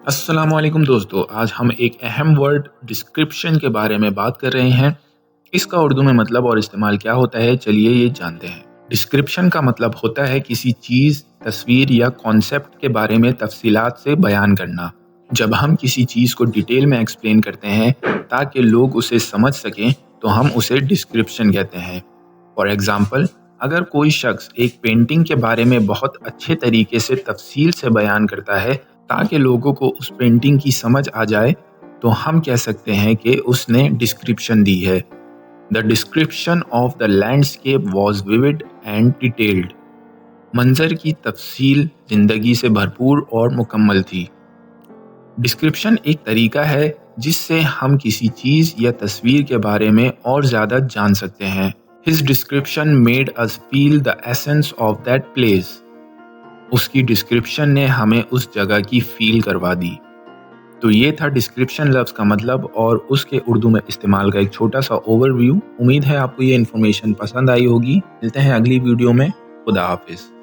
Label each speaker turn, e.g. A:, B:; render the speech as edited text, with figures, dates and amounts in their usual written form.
A: अस्सलाम वालेकुम दोस्तों, आज हम एक अहम वर्ड डिस्क्रिप्शन के बारे में बात कर रहे हैं। इसका उर्दू में मतलब और इस्तेमाल क्या होता है, चलिए ये जानते हैं। डिस्क्रिप्शन का मतलब होता है किसी चीज़, तस्वीर या कॉन्सेप्ट के बारे में तफसीलात से बयान करना। जब हम किसी चीज़ को डिटेल में एक्सप्लेन करते हैं ताकि लोग उसे समझ सकें, तो हम उसे डिस्क्रिप्शन कहते हैं। फॉर एग्ज़ाम्पल, अगर कोई शख्स एक पेंटिंग के बारे में बहुत अच्छे तरीके से तफसील से बयान करता है ताकि लोगों को उस पेंटिंग की समझ आ जाए, तो हम कह सकते हैं कि उसने डिस्क्रिप्शन दी है। The description of the landscape was vivid and detailed. मंजर की तफसील जिंदगी से भरपूर और मुकम्मल थी। डिस्क्रिप्शन एक तरीका है जिससे हम किसी चीज़ या तस्वीर के बारे में और ज़्यादा जान सकते हैं। His description made us feel the essence of that place. उसकी डिस्क्रिप्शन ने हमें उस जगह की फील करवा दी। तो ये था डिस्क्रिप्शन लफ्ज़ का मतलब और उसके उर्दू में इस्तेमाल का एक छोटा सा ओवरव्यू। उम्मीद है आपको ये इन्फॉर्मेशन पसंद आई होगी। मिलते हैं अगली वीडियो में। खुदा हाफिज़।